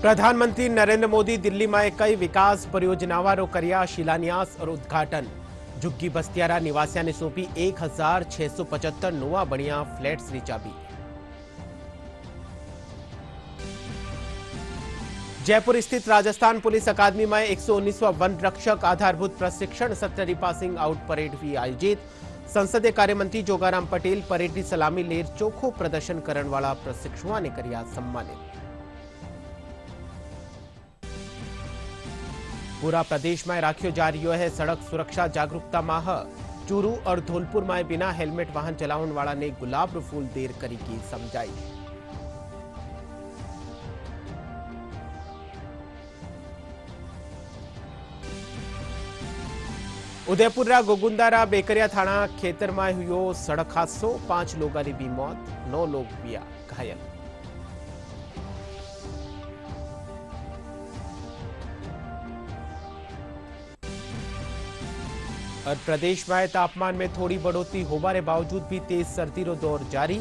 प्रधानमंत्री नरेंद्र मोदी दिल्ली में कई विकास परियोजनाओं कर्या शिलान्यास और उद्घाटन। झुग्गी बस्तियारा निवासियों ने सौंपी 1675 नवा बनिया फ्लैट्स की चाबी। जयपुर स्थित राजस्थान पुलिस अकादमी में 119वां वन रक्षक आधारभूत प्रशिक्षण सत्र की पासिंग आउट परेड भी आयोजित। संसदीय कार्यमंत्री जोगाराम पटेल परेड की सलामी लेर चोखो प्रदर्शन करने वाला प्रशिक्षुओं ने कर्या सम्मानित। पूरा प्रदेश में राख्यो जा रही है सड़क सुरक्षा जागरूकता माह। चूरू और धौलपुर में बिना हेलमेट वाहन चलाने वाला ने गुलाब रो फूल देर करी की समझाई। उदयपुर रा गोगुंदारा बेकरिया थाना खेतर में हुयो सड़क हादसो। 5 लोगों की भी मौत, 9 लोग भी घायल। और प्रदेश में तापमान में थोड़ी बढ़ोतरी होने बावजूद भी तेज सर्दी रो दौर जारी।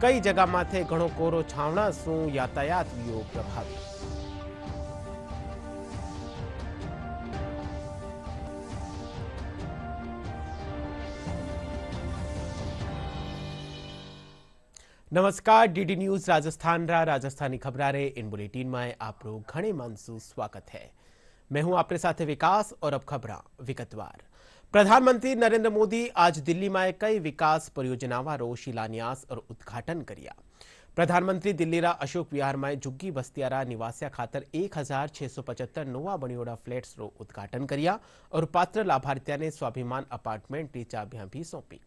कई जगह माथे घणो कोरो छावना सु यातायात भी प्रभावित। नमस्कार, डीडी न्यूज राजस्थान रा राजस्थानी खबरारे इन बुलेटिन में आप लोग घणे मानसू स्वागत है। मैं हूं आपके साथ विकास और अब खबरा विगतवार। प्रधानमंत्री नरेंद्र मोदी आज दिल्ली में कई विकास परियोजनाओं रो शिलान्यास और उद्घाटन करिया। प्रधानमंत्री दिल्ली रा अशोक विहार में झुग्गी बस्तियारा निवासिया खातर 1675 नवा बनियोड़ा फ्लैट्स रो उद्घाटन करिया और पात्र लाभार्थियों ने स्वाभिमान अपार्टमेंट की चाबियां भी सौंपी।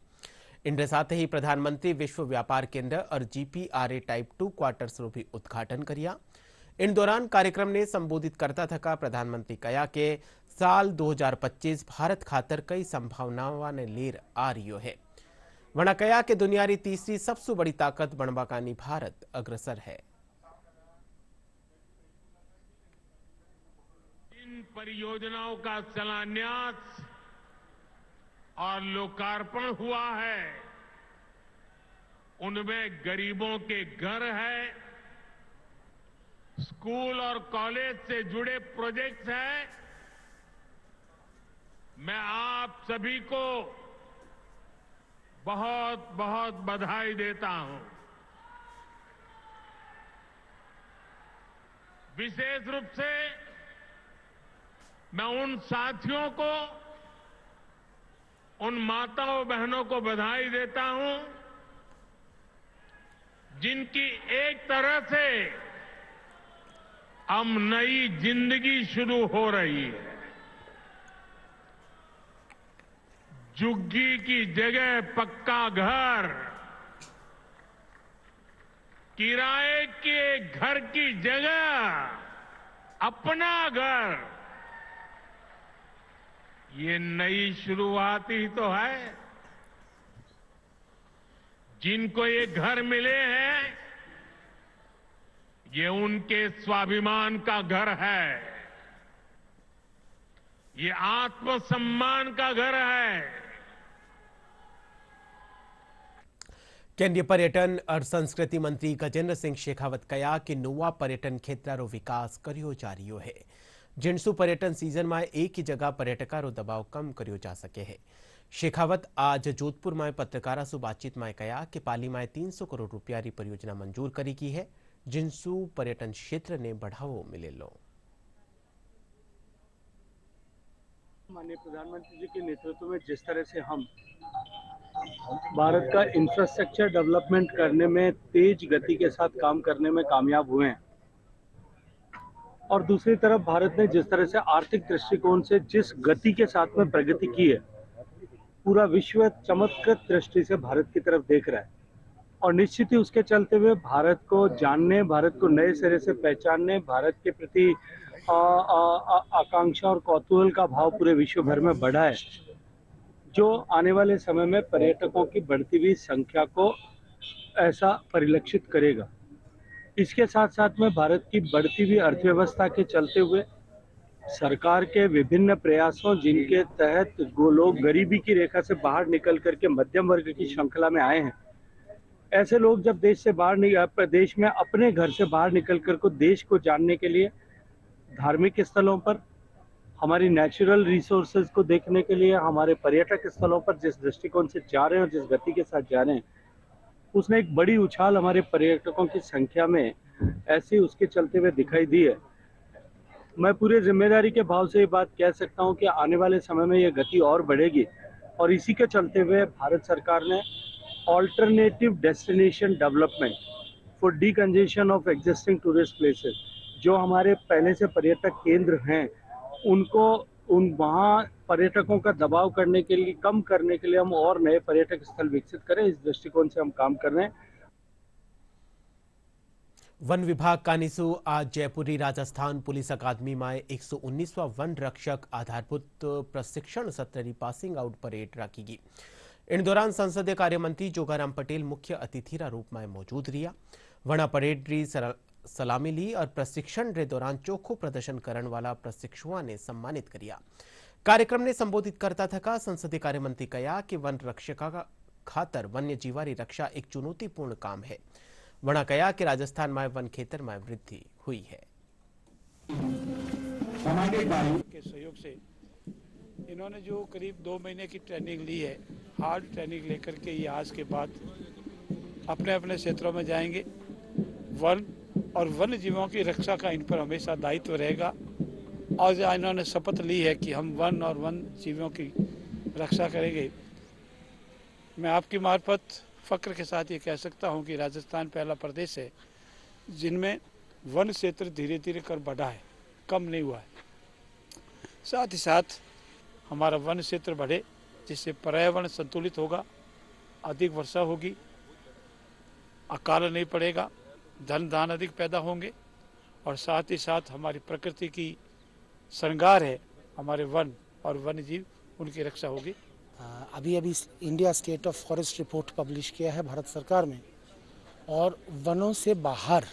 इनके साथ ही प्रधानमंत्री विश्व व्यापार केंद्र और GPRA टाइप 2 क्वार्टर्स रो भी उद्घाटन करिया। इन दौरान कार्यक्रम ने संबोधित करता थका प्रधानमंत्री कहा कि साल 2025 भारत खातर कई संभावनाओं ने लेर आ रही है। वना कहा कि दुनिया की तीसरी सबसे बड़ी ताकत बनवा कानी भारत अग्रसर है। इन परियोजनाओं का शिलान्यास और लोकार्पण हुआ है, उनमें गरीबों के घर है, स्कूल और कॉलेज से जुड़े प्रोजेक्ट्स हैं। मैं आप सभी को बहुत बहुत बधाई देता हूं। विशेष रूप से मैं उन साथियों को, उन माताओं बहनों को बधाई देता हूं जिनकी एक तरह से अब नई जिंदगी शुरू हो रही है। झुग्गी की जगह पक्का घर, किराए के घर की जगह अपना घर, ये नई शुरुआत ही तो है। जिनको ये घर मिले हैं, ये उनके स्वाभिमान का घर है, ये आत्मसम्मान का घर है। केंद्रीय पर्यटन और संस्कृति मंत्री गजेंद्र सिंह शेखावत कहा कि नवा पर्यटन क्षेत्र रो विकास करियो जा रही है। जिनसु पर्यटन सीजन में एक ही जगह पर्यटकों रो दबाव कम करियो जा सके है। शेखावत आज जोधपुर में पत्रकारों से बातचीत में कहा कि पाली में 300 करोड़ रुपया की परियोजना मंजूर करी की है, जिनसु पर्यटन क्षेत्र ने बढ़ावो मिले लो। माननीय प्रधानमंत्री जी के नेतृत्व में जिस तरह से हम भारत का इंफ्रास्ट्रक्चर डेवलपमेंट करने में तेज गति के साथ काम करने में कामयाब हुए हैं, और दूसरी तरफ भारत ने जिस तरह से आर्थिक दृष्टिकोण से जिस गति के साथ में प्रगति की है, पूरा विश्व चमत्कृत दृष्टि से भारत की तरफ देख रहा है। और निश्चित ही उसके चलते हुए भारत को जानने, भारत को नए सिरे से पहचानने, भारत के प्रति आकांक्षा और कौतूहल का भाव पूरे विश्व भर में बढ़ा है, जो आने वाले समय में पर्यटकों की बढ़ती हुई संख्या को ऐसा परिलक्षित करेगा। इसके साथ साथ में भारत की बढ़ती हुई अर्थव्यवस्था के चलते हुए सरकार के विभिन्न प्रयासों, जिनके तहत लोग गरीबी की रेखा से बाहर निकल करके मध्यम वर्ग की श्रृंखला में आए हैं, ऐसे लोग जब देश से बाहर नहीं, देश में अपने घर से बाहर निकल कर को देश को जानने के लिए, धार्मिक स्थलों पर, हमारी नेचुरल रिसोर्सेज को देखने के लिए, हमारे पर्यटक स्थलों पर जिस दृष्टिकोण से जा रहे हैं और जिस गति के साथ जा रहे हैं, उसने एक बड़ी उछाल हमारे पर्यटकों की संख्या में ऐसी उसके चलते हुए दिखाई दी है। मैं पूरे जिम्मेदारी के भाव से ये बात कह सकता हूं कि आने वाले समय में ये गति और बढ़ेगी, और इसी के चलते हुए भारत सरकार ने alternative destination development for decongestion of existing tourist places, जो हमारे पहले से पर्यटक केंद्र हैं, उनको वहाँ पर्यटकों का दबाव करने के लिए, कम करने के लिए हम और नए पर्यटक स्थल विकसित करें, इस दृष्टिकोण से हम काम कर रहे हैं। वन विभाग कानिसू आज जयपुरी राजस्थान पुलिस अकादमी में 119वां वन रक्षक आधारभूत प्रशिक्षण सत्र की पासिंग आउट परेड रखी। इन दौरान संसदीय कार्य मंत्री जोगाराम पटेल मुख्य अतिथि रूप में मौजूद रहा। वणा परेड री सलामी ली और प्रशिक्षण के दौरान चोखो प्रदर्शन करने वाला प्रशिक्षुओं ने सम्मानित किया। कार्यक्रम ने संबोधित करता थका संसदीय कार्य मंत्री कहा कि वन रक्षक खातर वन्य जीवारी रक्षा एक चुनौतीपूर्ण काम है। वणा कहा कि राजस्थान में वन क्षेत्र में वृद्धि हुई है। सामाजिक भाइयों के सहयोग से इन्होंने जो करीब 2 महीने की ट्रेनिंग ली है, हार्ड ट्रेनिंग लेकर के ये आज के बाद अपने अपने क्षेत्रों में जाएंगे। वन और वन्य जीवों की रक्षा का इन पर हमेशा दायित्व रहेगा, और इन्होंने शपथ ली है कि हम वन और वन जीवों की रक्षा करेंगे। मैं आपकी मार्फत फक्र के साथ ये कह सकता हूँ कि राजस्थान पहला प्रदेश है जिनमें वन क्षेत्र धीरे धीरे कर बढ़ा है, कम नहीं हुआ है। साथ ही साथ हमारा वन क्षेत्र बढ़े जिससे पर्यावरण संतुलित होगा, अधिक वर्षा होगी, अकाल नहीं पड़ेगा, धन धान अधिक पैदा होंगे, और साथ ही साथ हमारी प्रकृति की श्रृंगार है हमारे वन और वन्य जीव, उनकी रक्षा होगी। अभी India state of forest report publish किया है भारत सरकार में, और वनों से बाहर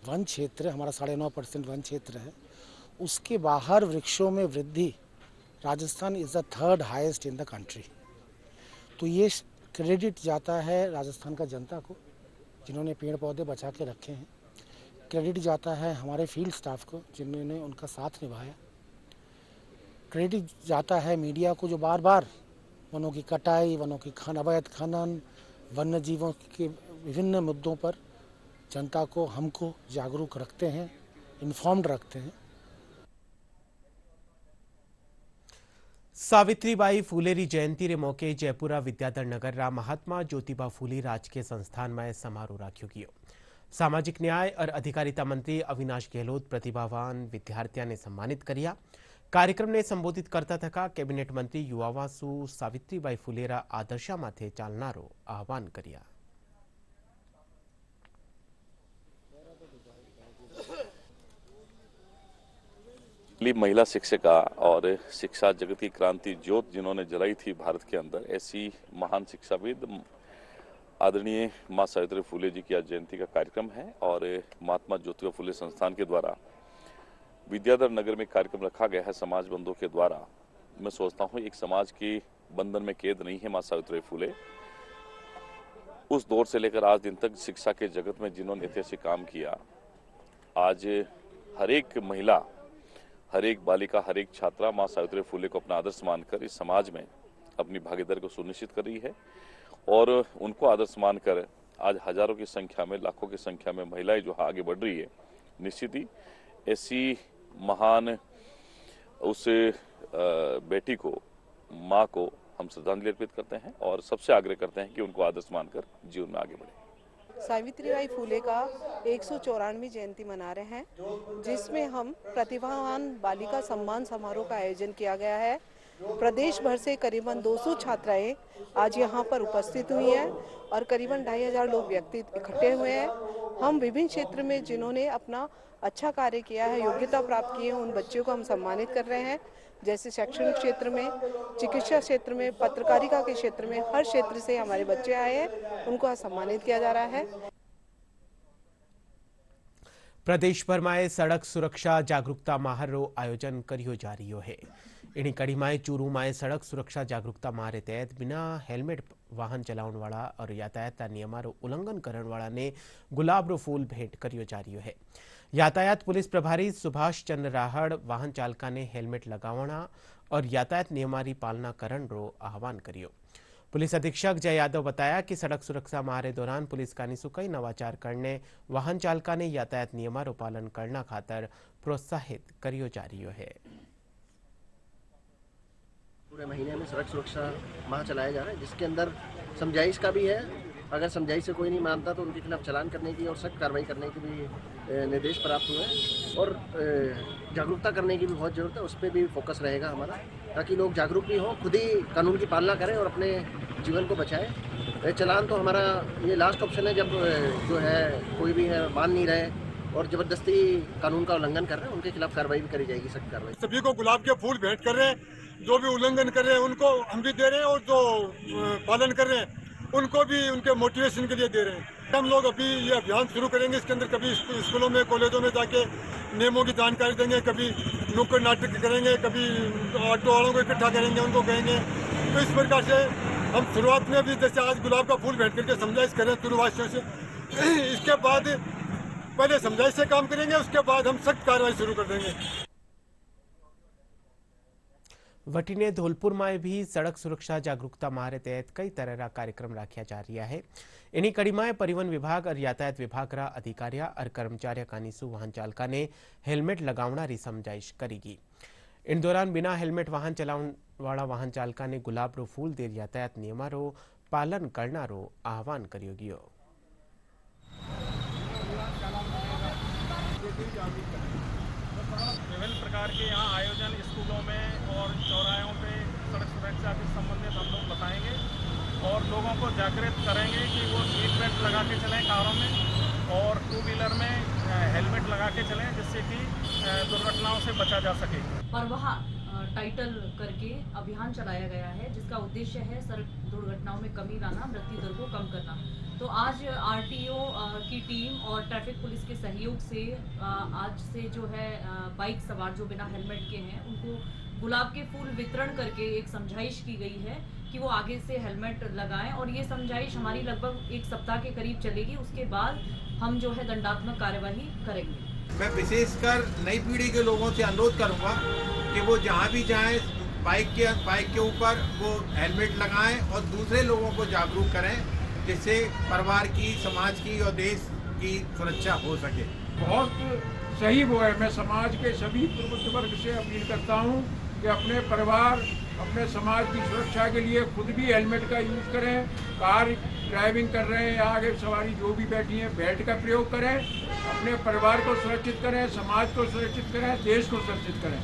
वन क्षेत्र, हमारा 9.5% वन क्षेत्र है, उसके बाहर वृक्षों में वृद्धि Rajasthan is the 3rd highest in the country. तो ये क्रेडिट जाता है राजस्थान का जनता को जिन्होंने पेड़ पौधे बचा के रखे हैं, क्रेडिट जाता है हमारे फील्ड स्टाफ को जिन्होंने उनका साथ निभाया, क्रेडिट जाता है मीडिया को जो बार बार वनों की कटाई, वनों की अवैध खनन, वन्य जीवों के विभिन्न मुद्दों पर जनता को, हमको जागरूक रखते हैं, इन्फॉर्म्ड रखते हैं। सावित्रीबाई फूलेरी जयंती रे मौके जयपुरा विद्याधर नगर रा महात्मा ज्योतिबा फूले राजकीय संस्थान में समारोह राख्यो गयो। सामाजिक न्याय और अधिकारिता मंत्री अविनाश गहलोत प्रतिभावान विद्यार्थियों ने सम्मानित किया। कार्यक्रम ने संबोधित करता थका कैबिनेट मंत्री युवावासु सावित्रीबाई फूलेरा आदर्शा माथे चालनारो आह्वान किया। महिला शिक्षिका और शिक्षा जगत की क्रांति ज्योत जिन्होंने जलाई थी भारत के अंदर, ऐसी महान शिक्षाविद आदरणीय मां सावित्री फूले जी की आज जयंती का कार्यक्रम है। और महात्मा ज्योतिबा फूले संस्थान के द्वारा विद्याधर नगर में कार्यक्रम रखा गया है समाज बंधुओं के द्वारा। मैं सोचता हूँ एक समाज के बंधन में कैद नहीं है मां सावित्री फूले। उस दौर से लेकर आज दिन तक शिक्षा के जगत में जिन्होंने ऐतिहासिक काम किया, आज हर एक महिला, हर एक बालिका, हर एक छात्रा मां सावित्री फूले को अपना आदर्श मानकर इस समाज में अपनी भागीदारी को सुनिश्चित कर रही है। और उनको आदर्श मानकर आज हजारों की संख्या में, लाखों की संख्या में महिलाएं जो आगे बढ़ रही है। निश्चित ही ऐसी महान उस बेटी को, माँ को हम श्रद्धांजलि अर्पित करते हैं और सबसे आग्रह करते हैं कि उनको आदर्श मानकर जीवन में आगे बढ़े। सावित्रीबाई फूले का 194वीं जयंती मना रहे हैं, जिसमें हम प्रतिभावान बालिका सम्मान समारोह का आयोजन किया गया है। प्रदेश भर से करीबन 200 छात्राएं आज यहां पर उपस्थित हुई हैं और करीबन 2500 लोग व्यक्ति इकट्ठे हुए हैं। हम विभिन्न क्षेत्र में जिन्होंने अपना अच्छा कार्य किया है, योग्यता प्राप्त की है, उन बच्चों को हम सम्मानित कर रहे हैं। जैसे शैक्षणिक क्षेत्र में, चिकित्सा क्षेत्र में, पत्रकारिता के क्षेत्र में, हर क्षेत्र से हमारे बच्चे आए हैं, उनको आज सम्मानित किया जा रहा है। प्रदेश भर में सड़क सुरक्षा जागरूकता माहरो आयोजन करियो जा रही है। इन्हीं कड़ी में चूरू में सड़क सुरक्षा जागरूकता मारे तहत बिना हेलमेट वाहन चलावण वाला और यातायात नियमों उल्लंघन करण वाला ने गुलाब रो फूल भेंट करियो जा रह्यो है। यातायात पुलिस प्रभारी सुभाष चंद्र राहड़ वाहन चालका ने हेलमेट लगावना और यातायात नियमारी पालना करण रो आह्वान करियो। पुलिस अधीक्षक जय यादव बताया कि सड़क सुरक्षा माह दौरान पुलिस कानीसु कई नवाचार करने वाहन चालका ने यातायात नियमों पालन करना खातर प्रोत्साहित करियो जा रह्यो है। पूरे महीने में सड़क सुरक्षा माह चलाया जा रहा है, जिसके अंदर समझाइश का भी है। अगर समझाइश से कोई नहीं मानता तो उनके खिलाफ चालान करने की और सख्त कार्रवाई करने के भी निर्देश प्राप्त हुए हैं और जागरूकता करने की भी बहुत ज़रूरत है। उस पर भी फोकस रहेगा हमारा, ताकि लोग जागरूक भी हों, खुद ही कानून की पालना करें और अपने जीवन को बचाएं। चालान तो हमारा ये लास्ट ऑप्शन है, जब जो है कोई भी है मान नहीं रहे और जबरदस्ती कानून का उल्लंघन कर रहे हैं, उनके खिलाफ कार्रवाई भी करी जाएगी, सख्त कार्रवाई। सभी को गुलाब के फूल भेंट कर रहे हैं, जो भी उल्लंघन कर रहे हैं उनको हम भी दे रहे हैं और जो पालन कर रहे हैं उनको भी उनके मोटिवेशन के लिए दे रहे हैं। हम लोग अभी ये अभियान शुरू करेंगे, इसके अंदर कभी स्कूलों में कॉलेजों में जाके नियमों की जानकारी देंगे, कभी नुक्कड़ नाटक करेंगे, कभी ऑटो वालों को इकट्ठा करेंगे, उनको कहेंगे। तो इस प्रकार से हम शुरुआत में भी जैसे आज गुलाब का फूल भेंट करके समझाइश करें तुरुवासियों से, इसके बाद पहले समझाइश से काम करेंगे, उसके बाद हम सख्त कार्रवाई शुरू कर देंगे। वटीने धौलपुर में भी सड़क सुरक्षा जागरूकता माह तहत कई तरह का कार्यक्रम राख्या जा रहा है। इन्हीं कड़ी में परिवहन विभाग और यातायात विभाग रा अधिकारिया और कर्मचारिया कानीसु वाहन चालका ने हेलमेट लगावना री समझाइश करेगी। इन दौरान बिना हेलमेट वाहन चलावण वाला वाहन चालका ने गुलाब रो फूल देर यातायात नियमों रो पालन करना रो आह्वान करियो गयो। विभिन्न प्रकार के यहाँ आयोजन स्कूलों में और चौराहों पे सड़क सुरक्षा से संबंधित हम लोग बताएंगे और लोगों को जागृत करेंगे कि वो सीट बेल्ट लगा के चलें कारों में और टू व्हीलर में हेलमेट लगा के चलें, जिससे कि दुर्घटनाओं से बचा जा सके। और वहाँ टाइटल करके अभियान चलाया गया है, जिसका उद्देश्य है सड़क दुर्घटनाओं में कमी लाना, मृत्यु दर को कम करना। तो आज आरटीओ की टीम और ट्रैफिक पुलिस के सहयोग से आज से जो है बाइक सवार जो बिना हेलमेट के हैं उनको गुलाब के फूल वितरण करके एक समझाइश की गई है कि वो आगे से हेलमेट लगाएं और ये समझाइश हमारी लगभग एक सप्ताह के करीब चलेगी। उसके बाद हम जो है दंडात्मक कार्यवाही करेंगे। मैं विशेषकर नई पीढ़ी के लोगों से अनुरोध करूंगा कि वो जहां भी जाएं बाइक के ऊपर वो हेलमेट लगाएं और दूसरे लोगों को जागरूक करें, जिससे परिवार की, समाज की और देश की सुरक्षा हो सके। बहुत सही वो है। मैं समाज के सभी प्रबुद्ध वर्ग से अपील करता हूं कि अपने परिवार, अपने समाज की सुरक्षा के लिए खुद भी हेलमेट का यूज करें। कार ड्राइविंग कर रहे हैं, आगे सवारी जो भी बैठी है, बेल्ट का प्रयोग करें। अपने परिवार को सुरक्षित करें, समाज को सुरक्षित करें, देश को सुरक्षित करें।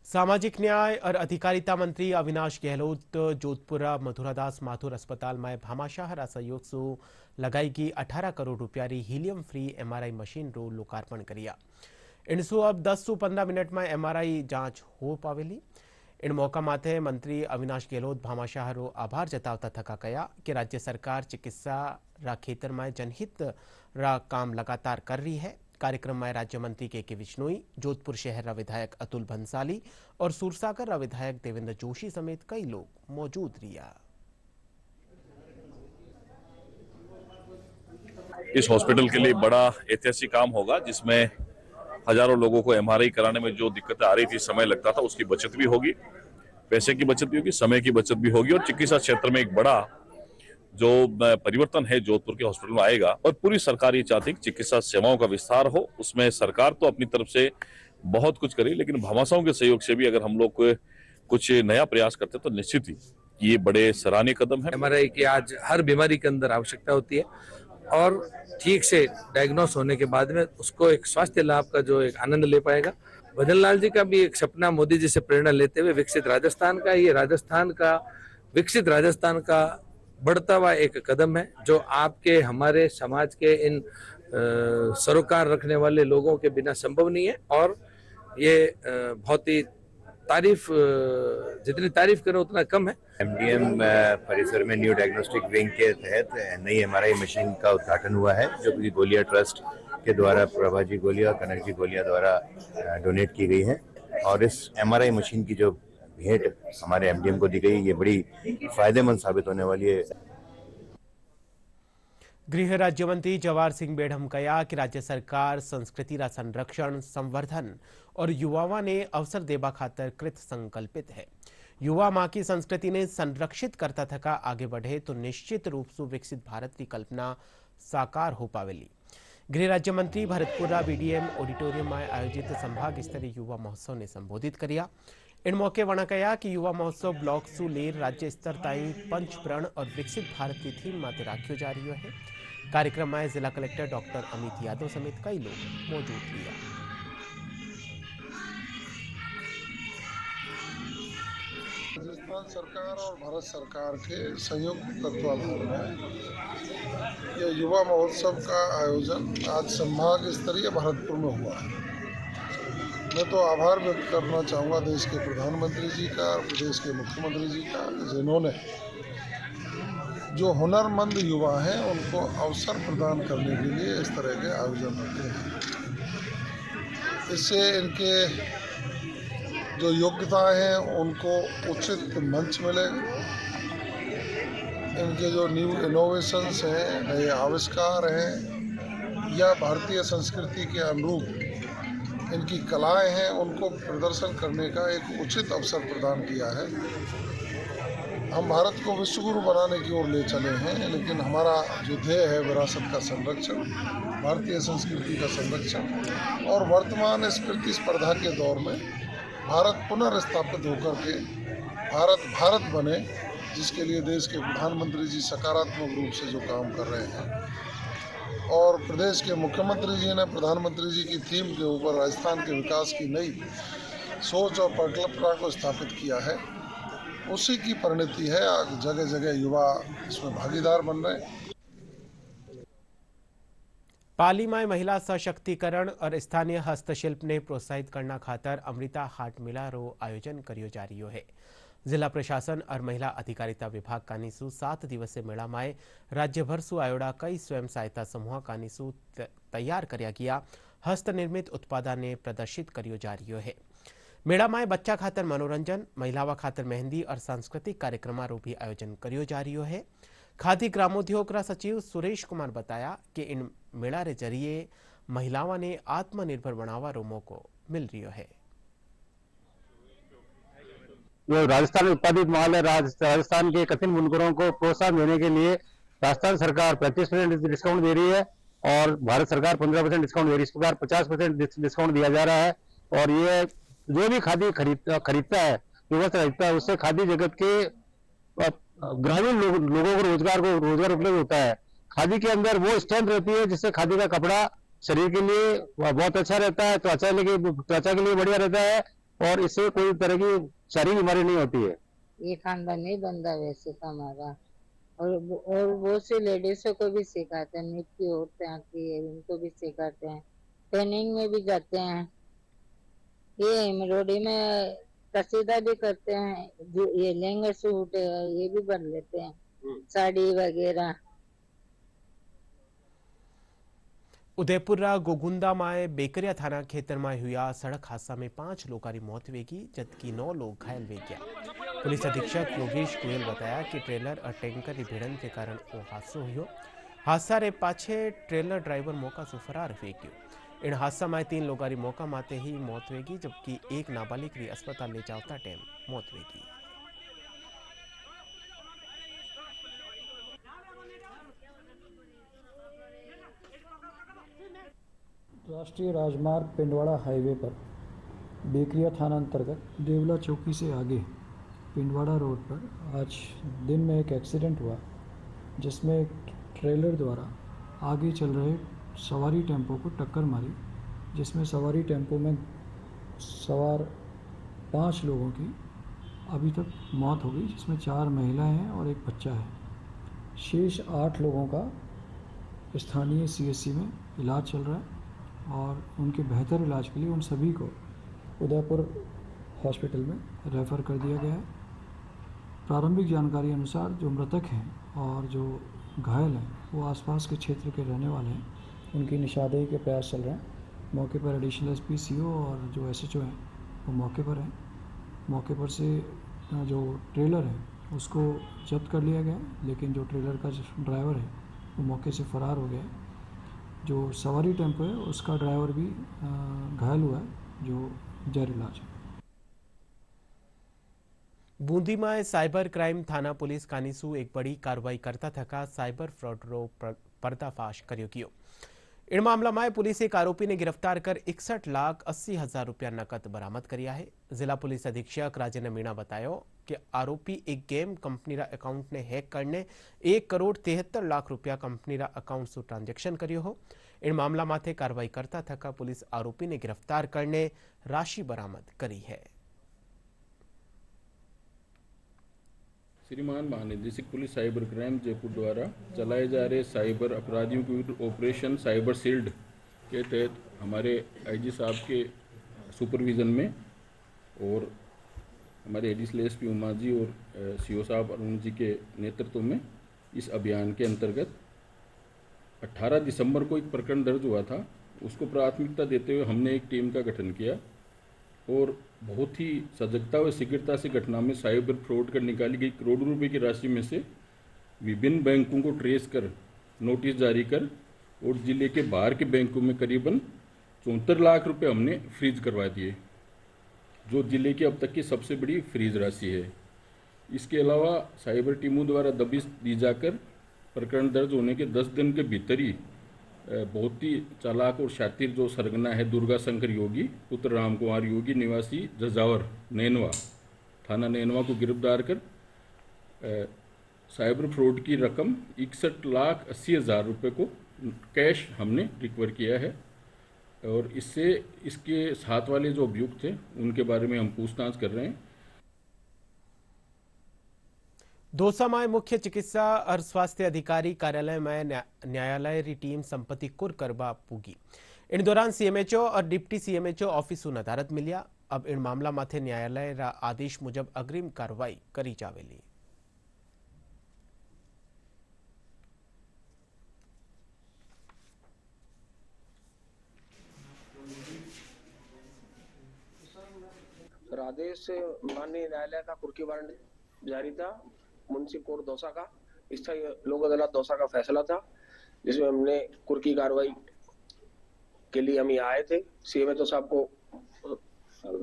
सामाजिक न्याय और अधिकारिता मंत्री अविनाश गहलोत जोधपुर मधुरादास माथुर अस्पताल में भामाशाह सहयोग से लगाई गई 18 करोड़ रुपया री हीलियम फ्री MRI मशीन रो लोकार्पण करिया। इनसु अब 10 से 15 मिनट में MRI जांच हो पावेली। इन मौका माथे मंत्री अविनाश गहलोत भामाशाह रो आभार जतावता थका कया कि राज्य सरकार चिकित्सा रा क्षेत्र में जनहित रा काम लगातार कर रही है। कार्यक्रम में राज्य मंत्री के विश्नोई, जोधपुर शहर रा विधायक अतुल भंसाली और सूरसागर रा विधायक देवेंद्र जोशी समेत कई लोग मौजूद रिया। इस हॉस्पिटल के लिए बड़ा ऐतिहासिक काम होगा, जिसमें हजारों लोगों को MRI कराने में जो दिक्कतें आ रही थी, समय लगता था, उसकी बचत भी होगी, पैसे की बचत भी होगी, समय की बचत भी होगी और चिकित्सा क्षेत्र में एक बड़ा जो परिवर्तन है जोधपुर के हॉस्पिटल में आएगा। और पूरी सरकार ये चाहती है कि चिकित्सा सेवाओं का विस्तार हो। उसमें सरकार तो अपनी तरफ से बहुत कुछ करे, लेकिन भामाशाहों के सहयोग से भी अगर हम लोग कुछ नया प्रयास करते तो निश्चित ही ये बड़े सराहनीय कदम है। MRI की आज हर बीमारी के अंदर आवश्यकता होती है और ठीक से डायग्नोस होने के बाद में उसको एक स्वास्थ्य लाभ का जो एक आनंद ले पाएगा। भजन लाल जी का भी एक सपना मोदी जी से प्रेरणा लेते हुए विकसित राजस्थान का, ये राजस्थान का विकसित राजस्थान का बढ़ता हुआ एक कदम है, जो आपके हमारे समाज के इन सरोकार रखने वाले लोगों के बिना संभव नहीं है। और ये बहुत ही तारीफ, जितनी तारीफ करो उतना कम है। MDM परिसर में न्यू डायग्नोस्टिक विंग के तहत नई MRI मशीन का उद्घाटन हुआ है, जो कि गोलिया ट्रस्ट के द्वारा प्रभाजी गोलिया और कनक जी गोलिया द्वारा डोनेट की गई है। और इस MRI मशीन की जो भेंट हमारे MDM को दी गई, ये बड़ी फायदेमंद साबित होने वाली है। गृह राज्य मंत्री जवाहर सिंह बेढ़म कहा कि राज्य सरकार संस्कृति रा संरक्षण संवर्धन और युवाओं ने अवसर देवा खातर कृत संकल्पित है। युवा माँ की संस्कृति ने संरक्षित करता थका आगे बढ़े तो निश्चित रूप से विकसित भारत की कल्पना साकार हो पावेली। गृह राज्य मंत्री भरतपुरा BDM ऑडिटोरियम में आयोजित संभाग स्तरीय युवा महोत्सव ने संबोधित किया। इन मौके वणा कहा कि युवा महोत्सव ब्लॉक सु लेर राज्य स्तर ताई पंच प्रण और विकसित भारत की थीम माते राख्यो जा रही है। कार्यक्रम में जिला कलेक्टर डॉक्टर अमित यादव समेत कई लोग मौजूद रहे। राजस्थान सरकार और भारत सरकार के संयुक्त तत्वाधान में यह युवा महोत्सव का आयोजन आज संभाग स्तरीय भरतपुर में हुआ है। मैं तो आभार व्यक्त करना चाहूँगा देश के प्रधानमंत्री जी का और प्रदेश के मुख्यमंत्री जी का, जिन्होंने जो हुनरमंद युवा हैं उनको अवसर प्रदान करने के लिए इस तरह के आयोजन होते हैं। इससे इनके जो योग्यता हैं उनको उचित मंच मिलेगा। इनके जो न्यू इनोवेशंस हैं, नए आविष्कार हैं या भारतीय संस्कृति के अनुरूप इनकी कलाएं हैं, उनको प्रदर्शन करने का एक उचित अवसर प्रदान किया है। हम भारत को विश्वगुरु बनाने की ओर ले चले हैं, लेकिन हमारा जो ध्येय है विरासत का संरक्षण, भारतीय संस्कृति का संरक्षण और वर्तमान इस प्रतिस्पर्धा के दौर में भारत पुनर्स्थापित होकर के भारत बने, जिसके लिए देश के प्रधानमंत्री जी सकारात्मक रूप से जो काम कर रहे हैं और प्रदेश के मुख्यमंत्री जी ने प्रधानमंत्री जी की थीम के ऊपर राजस्थान के विकास की नई सोच और परिकल्पना को स्थापित किया है, उसी की परिणति है। जगह जगह युवा इसमें भागीदार बन रहे हैं। पाली में महिला सशक्तिकरण और स्थानीय हस्तशिल्प ने प्रोत्साहित करना खातर अमृता हाट मेला रो आयोजन करियो जा रही है। जिला प्रशासन और महिला अधिकारिता विभाग कानीसु 7 दिवसीय मेला में राज्यभर सु आयोडा कई स्वयं सहायता समूह कानीसु तैयार करया गया हस्त निर्मित उत्पादन ने प्रदर्शित करियो जा रही है। मेला में बच्चा खातर मनोरंजन, महिलावा खातर मेहंदी और सांस्कृतिक कार्यक्रम रो भी आयोजन करियो जा रही है। खादी ग्रामोद्योग रा सचिव सुरेश कुमार बताया कि इन मेला रे जरिए महिलाओं ने आत्मनिर्भर बनावा रो मौको मिल रही है। जो राजस्थान में उत्पादित माल है, राजस्थान के कठिन बुनकरों को प्रोत्साहन देने के लिए राजस्थान सरकार 35% डिस्काउंट दे रही है और भारत सरकार 15% डिस्काउंट दे रही है। इस प्रकार 50% डिस्काउंट दिया जा रहा है और ये जो भी खादी खरीदता है, युवा खरीदता है, उससे खादी जगत के ग्रामीण लोगों को रोजगार उपलब्ध होता है। खादी के अंदर वो स्ट्रेंथ रहती है जिससे खादी का कपड़ा शरीर के लिए बहुत अच्छा रहता है, त्वचा के लिए बढ़िया रहता है और इससे कोई तरह की शारीरिक बीमारी नहीं होती है। ये खानदानी धंधा वैसे का हमारा और बहुत सी लेडीजों को भी सिखाते हैं, नृत्य औरतें आती है उनको भी सिखाते हैं, ट्रेनिंग में भी जाते हैं। ये एम्ब्रॉयडरी में कसीदा भी करते हैं, ये लहंगा सूट ये भी बन लेते हैं, साड़ी वगैरह। उदयपुर गोगुंदा में बेकरिया थाना खेतर में हुआ सड़क हादसा में 5 लोगों की मौत हुई जबकि 9 लोग घायल हुए गया। पुलिस अधीक्षक योगेश गोयल बताया कि ट्रेलर और टैंकर की भिड़ंत के कारण वो हादसा हुआ। हादसा रे पाछे ट्रेलर ड्राइवर मौका से फरार हुए गयो। इन हादसा में 3 लोगों की मौका माते ही मौत हुई जबकि एक नाबालिग की अस्पताल ले जाता टाइम मौत हुई। राष्ट्रीय राजमार्ग पिंडवाड़ा हाईवे पर बेकरिया थाना अंतर्गत देवला चौकी से आगे पिंडवाड़ा रोड पर आज दिन में एक एक्सीडेंट हुआ जिसमें एक ट्रेलर द्वारा आगे चल रहे सवारी टेम्पो को टक्कर मारी, जिसमें सवारी टेम्पो में सवार 5 लोगों की अभी तक मौत हो गई, जिसमें 4 महिलाएं हैं और एक बच्चा है। शेष 8 लोगों का स्थानीय CHC में इलाज चल रहा है और उनके बेहतर इलाज के लिए उन सभी को उदयपुर हॉस्पिटल में रेफ़र कर दिया गया है। प्रारंभिक जानकारी अनुसार जो मृतक हैं और जो घायल हैं वो आसपास के क्षेत्र के रहने वाले हैं, उनकी निशानदेही के प्रयास चल रहे हैं। मौके पर एडिशनल SP CO और जो SHO हैं वो मौके पर हैं। मौके पर से जो ट्रेलर है उसको जब्त कर लिया गया, लेकिन जो ट्रेलर का जो ड्राइवर है वो मौके से फरार हो गया है। जो सवारी टेम्पो है उसका ड्राइवर भी घायल हुआ है, जो जर इलाज है। બુંદીમાં સાયબર ક્રાઇમ થાના પોલીસ કાનીસુ એક બડી કાર્યવાહી કરતા થકા સાયબર ફ્રોડનો પર્દાફાશ કર્યો ગયો। इन मामला में पुलिस एक आरोपी ने गिरफ्तार कर 61,80,000 रुपया नकद बरामद किया है। जिला पुलिस अधीक्षक राजेंद्र मीणा बताया कि आरोपी एक गेम कंपनी अकाउंट ने हैक करने 1,73,00,000 रुपया कंपनी अकाउंट से ट्रांजेक्शन कर्यो हो। इन मामला माथे कार्रवाई करता थका पुलिस आरोपी ने गिरफ्तार करने राशि बरामद करी है। श्रीमान महानिदेशक पुलिस साइबर क्राइम जयपुर द्वारा चलाए जा रहे साइबर अपराधियों के विरुद्ध ऑपरेशन साइबर शील्ड के तहत हमारे आईजी साहब के सुपरविज़न में और हमारे एडिशनल एसपी उमा जी और सीओ साहब अरुण जी के नेतृत्व में इस अभियान के अंतर्गत 18 दिसंबर को एक प्रकरण दर्ज हुआ था। उसको प्राथमिकता देते हुए हमने एक टीम का गठन किया और बहुत ही सजगता और शीघ्रता से घटना में साइबर फ्रॉड कर निकाली गई करोड़ों रुपए की राशि में से विभिन्न बैंकों को ट्रेस कर नोटिस जारी कर और जिले के बाहर के बैंकों में करीबन 74 लाख रुपए हमने फ्रीज करवा दिए, जो जिले की अब तक की सबसे बड़ी फ्रीज राशि है। इसके अलावा साइबर टीमों द्वारा दबिश दी जाकर प्रकरण दर्ज होने के 10 दिन के भीतर ही बहुत ही चालाक और शातिर जो सरगना है दुर्गा शंकर योगी पुत्र राम कुमार योगी निवासी जजावर नैनवा थाना नैनवा को गिरफ्तार कर साइबर फ्रॉड की रकम 61,80,000 रुपये को कैश हमने रिकवर किया है। और इससे इसके साथ वाले जो अभियुक्त थे उनके बारे में हम पूछताछ कर रहे हैं। दौसा में मुख्य चिकित्सा और स्वास्थ्य अधिकारी कार्यालय में न्यायालय री टीम संपत्ति कुर करवा पूगी। इन दौरान सीएमएचओ और डिप्टी सीएमएचओ ऑफिस नदारत मिलिया। अब इन मामला माथे न्यायालय रा आदेश मुजब अग्रिम कार्रवाई करी जावेली। आदेश माननीय न्यायालय का कुर्की वारंट जारी था। मुंशी कोर्ट दौसा का स्थायी लोक अदालत दौसा का फैसला था, जिसमें हमने कुर्की कार्रवाई के लिए हम यहाँ आए थे। सीएमएचओ साहब को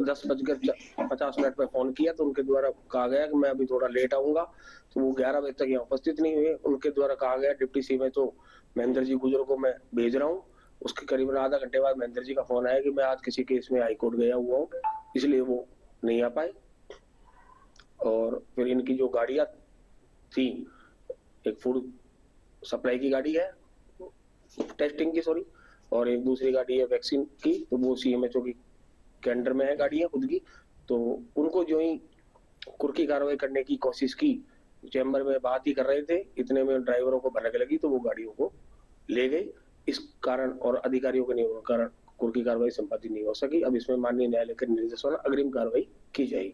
10:50 पर फोन किया तो उनके द्वारा कहा गया कि मैं अभी थोड़ा लेट आऊंगा, तो वो 11 बजे तक यहाँ उपस्थित नहीं हुए। उनके द्वारा कहा गया डिप्टी सीएमएचओ महेंद्र जी गुजर को मैं भेज रहा हूँ। उसके करीबन आधा घंटे बाद महेंद्र जी का फोन आया कि मैं आज किसी केस में हाईकोर्ट गया हुआ हूँ, इसलिए वो नहीं आ पाए। और फिर इनकी जो गाड़ियां थी, एक फूड सप्लाई की गाड़ी है टेस्टिंग की और एक दूसरी गाड़ी है वैक्सीन की, तो वो सीएमएचओ की केंडर में है गाड़ियां खुद की। तो उनको जो ही कुर्की कार्रवाई करने की कोशिश की, चैम्बर में बात ही कर रहे थे, इतने में ड्राइवरों को भनक लगी तो वो गाड़ियों को ले गई। इस कारण और अधिकारियों के नहीं होने कारण कुर्की कार्रवाई संपादित नहीं हो सकी। अब इसमें माननीय न्यायालय के निर्देश पर अग्रिम कार्रवाई की जाएगी।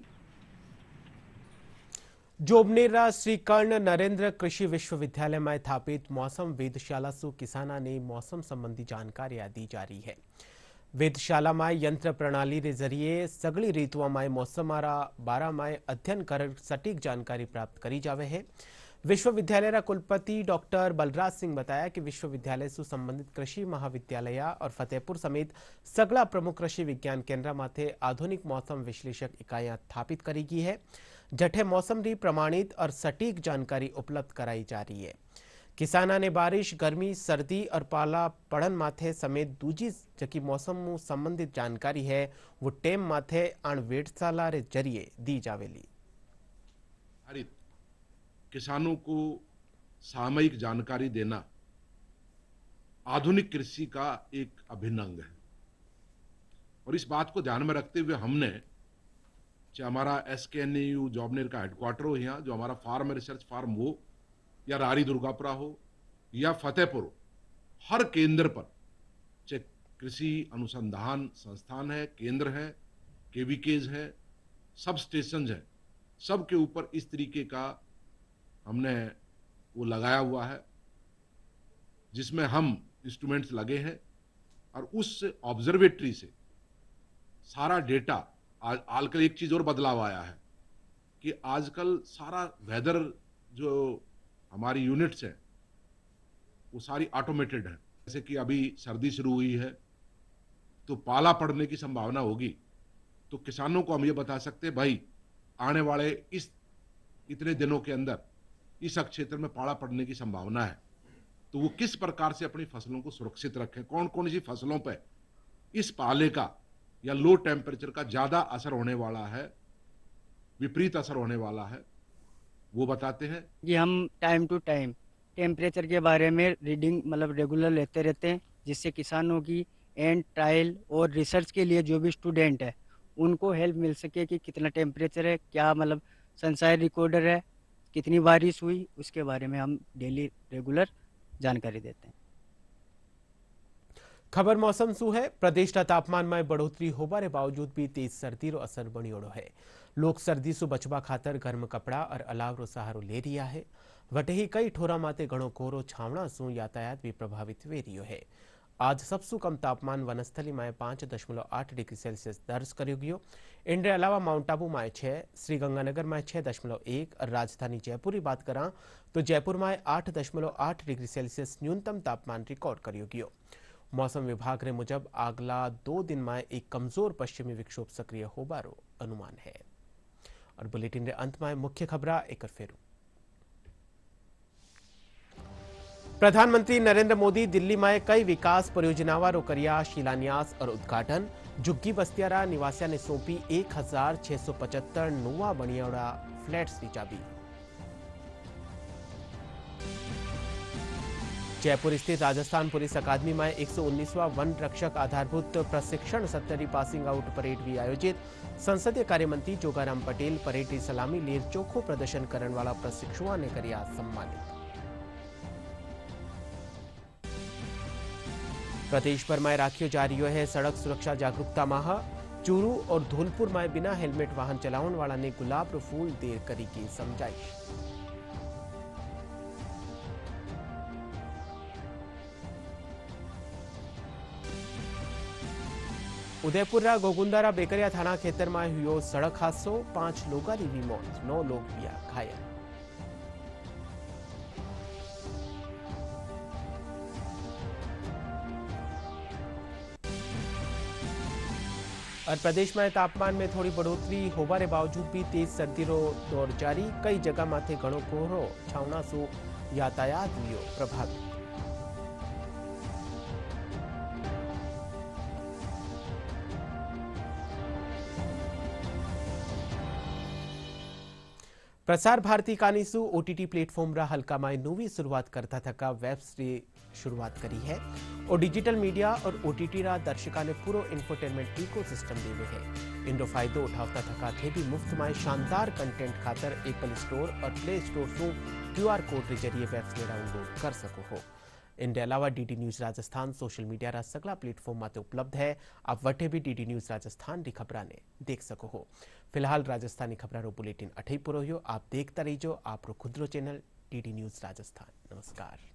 जोबनेरा श्री कर्ण नरेंद्र कृषि विश्वविद्यालय में स्थापित मौसम वेधशाला से किसाना ने मौसम संबंधी जानकारी दी जा रही है। वेधशाला में यंत्र प्रणाली के जरिए सगली ऋतुओं में मौसम बारा में अध्ययन कर सटीक जानकारी प्राप्त करी जावे है। विश्वविद्यालय कुलपति डॉक्टर बलराज सिंह बताया कि विश्वविद्यालय से संबंधित कृषि महाविद्यालय और फतेहपुर समेत सगला प्रमुख कृषि विज्ञान केंद्र माथे आधुनिक मौसम विश्लेषक इकाइयां स्थापित करी गई है, जठे मौसम की प्रमाणित और सटीक जानकारी उपलब्ध कराई जा रही है। किसाना ने बारिश, गर्मी, सर्दी और पाला पड़न माथे समेत दूजी जकी मौसम संबंधित जानकारी है वो टेम माथे आण वेधशाला रे जरिए दी जावेली। किसानों को सामयिक जानकारी देना आधुनिक कृषि का एक अभिन्न अंग है और इस बात को ध्यान में रखते हुए हमने चाहे हमारा SKNU जॉबनेर का हेडक्वार्टर हो यहाँ, जो हमारा फार्म रिसर्च फार्म हो या रारी दुर्गापुरा हो या फतेहपुर हो, हर केंद्र पर चाहे कृषि अनुसंधान संस्थान है, केंद्र है, KVKs है, सब स्टेशन है, सब के ऊपर इस तरीके का हमने वो लगाया हुआ है जिसमें हम इंस्ट्रूमेंट्स लगे हैं और उस ऑब्जर्वेटरी से सारा डेटा आजकल एक चीज और बदलाव आया है कि आजकल सारा वेदर जो हमारी यूनिट्स हैं वो सारी ऑटोमेटेड है। जैसे कि अभी सर्दी शुरू हुई है तो पाला पड़ने की संभावना होगी, तो किसानों को हम ये बता सकते हैं भाई आने वाले इतने दिनों के अंदर इस क्षेत्र में पाला पड़ने की संभावना है, तो वो किस प्रकार से अपनी फसलों को सुरक्षित रखें, कौन कौन सी फसलों पे इस पाले का या लो टेम्परेचर का ज्यादा असर होने वाला है, विपरीत असर होने वाला है, वो बताते हैं। कि हम टाइम टू टाइम टेम्परेचर के बारे में रीडिंग मतलब रेगुलर लेते रहते हैं, जिससे किसानों की एंड ट्रायल और रिसर्च के लिए जो भी स्टूडेंट है उनको हेल्प मिल सके कि कितना टेम्परेचर है, क्या मतलब सनशाइन रिकॉर्डर है, कितनी बारिश हुई, उसके बारे में हम डेली रेगुलर जानकारी देते हैं। खबर मौसम શું है। પ્રદેશના તાપમાનમાં બઢોતરી હોવાને બાવજૂદ બી તેજ શરદીનો અસર બન્યો है। लोग सर्दी से बचवा खातर गर्म कपड़ा और अलावरो सहारो ले रिया है। वटेही कई ठोरा माते घणो कोरो छावना सु यातायात भी प्रभावित वे रियो है। आज सबसे कम तापमान वनस्थली में 5.8 डिग्री सेल्सियस दर्ज करो गयो। इनके अलावा माउंट आबू में 6, श्रीगंगानगर में 6.1 और राजधानी जयपुर की बात करा तो जयपुर में 8.8 डिग्री सेल्सियस न्यूनतम तापमान रिकॉर्ड करो गयो। मौसम विभाग ने मुजब अगला 2 दिन में एक कमजोर पश्चिमी विक्षोभ सक्रिय होबारो अनुमान है। और बुलेटिन के अंत में मुख्य खबरा एक फेरू। प्रधानमंत्री नरेंद्र मोदी दिल्ली में कई विकास परियोजनाओं करिया शिलान्यास और उद्घाटन। झुग्गी बस्तियारा निवासिया ने सौंपी 1675 नवा बनियाड़ा फ्लैट्स की चाबी। जयपुर स्थित राजस्थान पुलिस अकादमी में 119वां वन रक्षक आधारभूत प्रशिक्षण सत्र की पासिंग आउट परेड भी आयोजित। संसदीय कार्यमंत्री जोगाराम पटेल परेड की सलामी लेर चोखो प्रदर्शन करने वाला प्रशिक्षुओं ने कर्या सम्मानित। प्रदेश भर में राखियो जा रही है सड़क सुरक्षा जागरूकता माह। चूरू और धौलपुर में बिना हेलमेट वाहन चलाने वाला ने गुलाब फूल देर करी की समझाइश। उदयपुर गोगुंदारा बेकरिया थाना खेतर में हुआ सड़क हादसो। 5 लोगों की भी मौत, 9 लोग भी घायल। और प्रदेश में तापमान में थोड़ी बढ़ोतरी होने बावजूद भी तेज सर्दी रो दौर जारी। कई जगह माथे घणो कोहरो छावना सु यातायात भी प्रभावित। प्रसार भारती कानीसु ओटीटी प्लेटफॉर्म रा हल्का में नवी शुरुआत करता थका वेब सीरीज शुरुआत करी है और डिजिटल मीडिया और ओटीटी रा दर्शका ने पूरा इंफोटेनमेंट इकोसिस्टम देवे है। इनरो फायदो उठावता थका थे भी मुफ्त में शानदार कंटेंट खातर एप्पल स्टोर और प्ले स्टोर से क्यूआर कोड के जरिए वेब सीरीज डाउनलोड कर सको हो। इनके अलावा DD news Rajasthan social media रा सगला प्लेटफॉर्म माते उपलब्ध है। आप वटे भी डीडी न्यूज राजस्थान की खबरा ने देख सको हो। फिलहाल राजस्थानी खबरा बुलेटिन अठई पुरो हो। आप देखता रहिजो आप खुदरो चैनल डीडी न्यूज राजस्थान। नमस्कार।